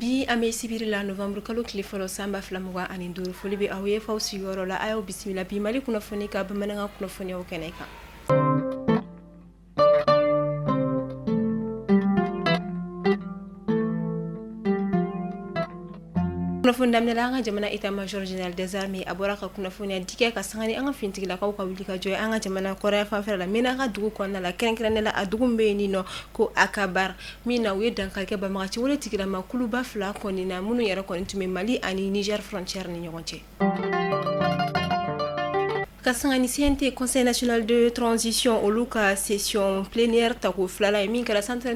bi ame sibiri la novembre kalo tile fɔlɔ sanba 2025 foli be aw ye faw sigiyɔrɔ la a y'aw bisimila bi mali kunnafoni ka bamanankan kunnafoniyaw kɛnɛ kan. kunnafoni daminɛla an ka jamana état major général des armées a bɔra ka kunnafoniya dikɛ ka sangani an ka fintigilakaw ka wuli ka jɔ an ka jamana kɔrɔya fanfɛla la min an ka dugu kɔnɔna la kɛrɛnkɛrɛnnenya la a dugu min bɛ yen nɔ ko Akabar min na u ye dankari kɛ banbagaci wale tigilama kuluba 2 kɔni na minnu yɛrɛ kɔni tun bɛ Mali ani Niger frontière ni ɲɔgɔn cɛ. Kasangani CNT Conseil national de transition olu ka session plénière tako filala ye min kɛra centre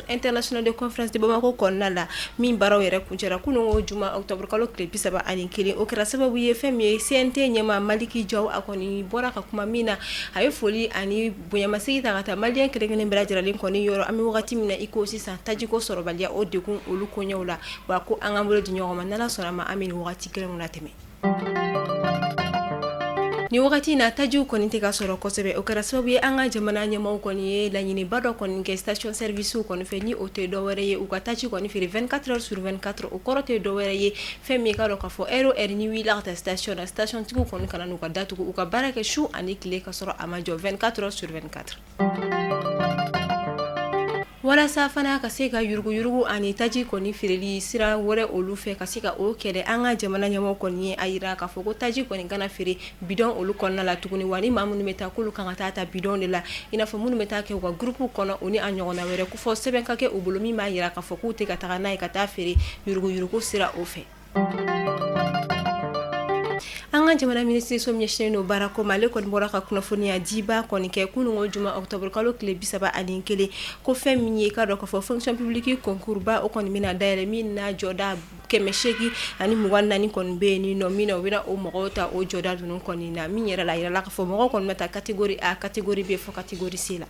international de conférence de Bamako kɔnɔna la min baaraw yɛrɛ kuncɛra kunungo juma octobre kalo tile 31 o kɛra sababu ye fɛn min ye CNT ɲɛma Maliki Jaw a kɔni bɔra ka kuma min na a ye foli ani bonyamasegi ta ka taa malien kelen bɛɛ lajɛlen kɔni yɔrɔ an bɛ wagati min na i ko sisan tajiko sɔrɔbaliya o dekun olu koɲɛw la wa ko an ka bolo di ɲɔgɔn ma n'Ala sɔnna ma an bɛ nin wagati kelen na tɛmɛ. Ni wagati na tajiw kɔni tɛ ka sɔrɔ kosɛbɛ o kɛra sababu ye an ka jamana ɲɛmaaw kɔni ye laɲiniba dɔ kɔni kɛ station service kɔni fɛ ni o tɛ dɔwɛrɛ ye u ka taji kɔni feere 24 heures sur 24 o kɔrɔ tɛ dɔwɛrɛ ye fɛn min ka dɔn k'a fɔ heure o heure ni wulila ka taa station na station tigiw kɔni kana n'u ka datugu u ka baara kɛ su ani tile ka sɔrɔ a ma jɔ 24 heures sur 24. walasa fana ka se ka yuruguyurugu ani taji kɔni feereli sira wɛrɛ olu fɛ ka se ka o kɛlɛ an ka jamana ɲɛmaaw kɔni ye a yira k'a fɔ ko taji kɔni kana feere bidon olu kɔnɔna la tuguni wa ni maa minnu bɛ taa k'olu kan ka taa bidon de la i n'a fɔ minnu bɛ taa kɛ u ka groupe kɔnɔ u ni a ɲɔgɔnna wɛrɛ ko fɔ sɛbɛn ka kɛ u bolo min b'a yira k'a fɔ k'u tɛ ka taga n'a ye ka taa feere yuruguyurugu sira o fɛ. An ka jamana ministre so ɲɛsinnen don baara ko ma ale kɔni bɔra ka kunnafoniya diba kɔni kɛ kunungo juma octobre kalo tile 31 ko fɛn min ye ka dɔn k'a fɔ fonction publique concours ba o kɔni bɛna dayɛlɛ min na jɔda 824 kɔni bɛ yen ni nɔ min na u bɛna o mɔgɔw ta o jɔda ninnu kɔni na min yɛrɛ la yirala k'a fɔ mɔgɔw kɔni bɛ taa catégorie A catégorie B fo catégorie C la.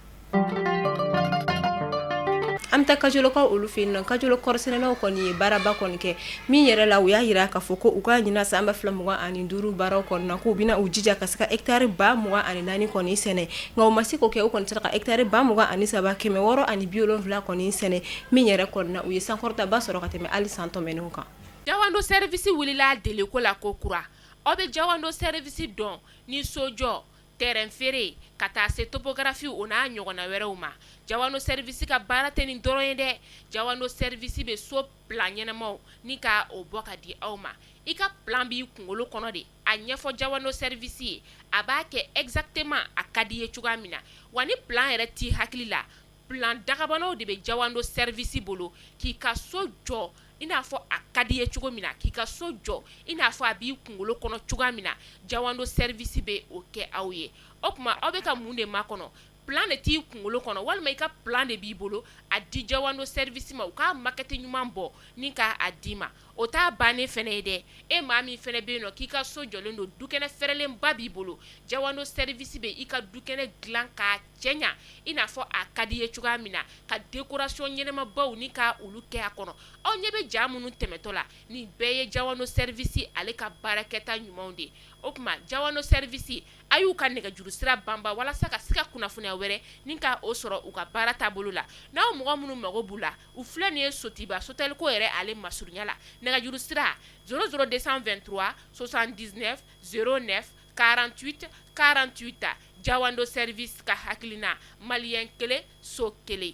An ta kajolokaw olu fɛ yen nɔ kajolo kɔrɔsɛnɛlaw kɔni ye baaraba kɔni kɛ min yɛrɛ la u y'a yira k'a fɔ ko u ka ɲina san 2025 baaraw kɔni na k'u bɛna u jija ka se ka hectare 24 kɔni sɛnɛ nka u ma se k'o kɛ u kɔni sera ka hectare 23,670 kɔni sɛnɛ min yɛrɛ kɔni na u ye sankɔrɔtaba sɔrɔ ka tɛmɛ hali san tɔmɛnenw kan. Jawando service wulila deliko la ko kura aw bɛ Jawando service dɔn ni sojɔ terrain feere ka taa se topographie o n'a ɲɔgɔnna wɛrɛw ma Jawando service ka baara tɛ nin dɔrɔn ye dɛ Jawando service bɛ so plan ɲɛnamaw ni ka o bɔ ka di aw ma i ka plan b'i kunkolo kɔnɔ de a ɲɛfɔ Jawando service ye a b'a kɛ exactement a ka di ye cogoya min na wa ni plan yɛrɛ t'i hakili la plan dagabanaw de bɛ Jawando service bolo k'i ka so jɔ i n'a fɔ a ka di ye cogo min na k'i ka so jɔ i n'a fɔ a b'i kunkolo kɔnɔ cogoya min na Jawando service bɛ o kɛ aw ye o tuma aw bɛ ka mun de makɔnɔ plan de t'i kunkolo kɔnɔ walima i ka plan de b'i bolo a di Jawando service ma u k'a maquette ɲuman bɔ ni k'a d'i ma o t'a bannen fɛnɛ ye dɛ e maa min fɛnɛ bɛ yen nɔ k'i ka so jɔlen don dukɛnɛ fɛrɛlenba b'i bolo Jawando service bɛ i ka dukɛnɛ dilan k'a cɛ ɲa i n'a fɔ a ka di ye cogoya min na ka décoration ɲɛnamabaw ni ka olu kɛ a kɔnɔ aw ɲɛ bɛ ja minnu tɛmɛtɔ la nin bɛɛ ye Jawando service ale ka baarakɛta ɲumanw de o tuma Jawando service a y'u ka nɛgɛjuru sira banba walasa ka se ka kunnafoniya wɛrɛ ni ka o sɔrɔ u ka baara taabolo la n'aw mɔgɔ minnu mago b'u la u filɛ nin ye Sotiba Sotelko yɛrɛ ale masurunya la nɛgɛjuru sira 00223 79 09 48 48 Jawando service ka hakilina malien kelen so kelen.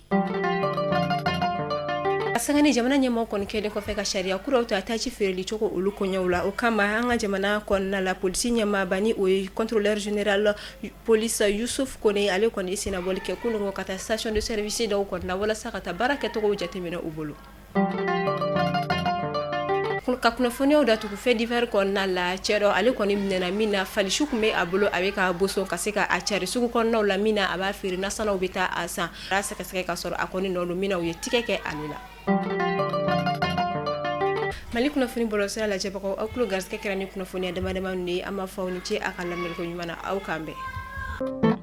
Sangani jamana ɲɛmaaw kɔni kɛlen kɔfɛ ka sariya kuraw ta taji feereli cogo olu koɲɛw la o kama an ka jamana kɔnɔna la polisi ɲɛmaaba ni o ye contrôleur général police Yusuf Kone ale kɔni sennabɔli kɛ kunungo ka taa station de service dɔw kɔni na walasa ka taa baara kɛcogow jateminɛ u bolo. Ka kunnafoniyaw datugu fait divers kɔnɔna la cɛ dɔ ale kɔni minɛna min na falisiw tun bɛ a bolo a bɛ ka boson ka se ka a cari sugu kɔnɔnaw la min na a b'a feere nasanaw bɛ taa a san a sɛgɛsɛgɛ ka sɔrɔ a kɔni nɔ don min na u ye tigɛ kɛ ale la. Mali kunnafoni bɔlɔsira lajɛbagaw aw tulo garisɛgɛ kɛra ni kunnafoniya dama-dama ninnu ye an b'a fɔ aw ni ce a ka lamɛliko ɲuman na aw k'an bɛn.